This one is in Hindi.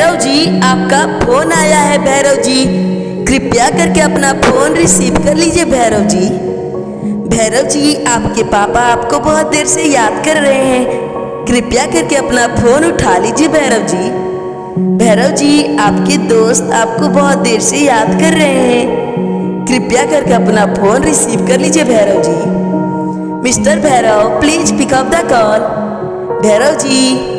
भैरव जी, आपका फोन आया है भैरव जी। कृपया करके अपना फोन रिसीव कर लीजिए भैरव जी। भैरव जी, आपके पापा आपको बहुत देर से याद कर रहे हैं। कृपया करके अपना फोन उठा लीजिए भैरव जी। भैरव जी, आपके दोस्त आपको बहुत देर से याद कर रहे हैं। कृपया करके अपना फोन रिसीव कर लीजिए Bhairav ji. Mister Bhairav, please pick up the call. Bhairav ji.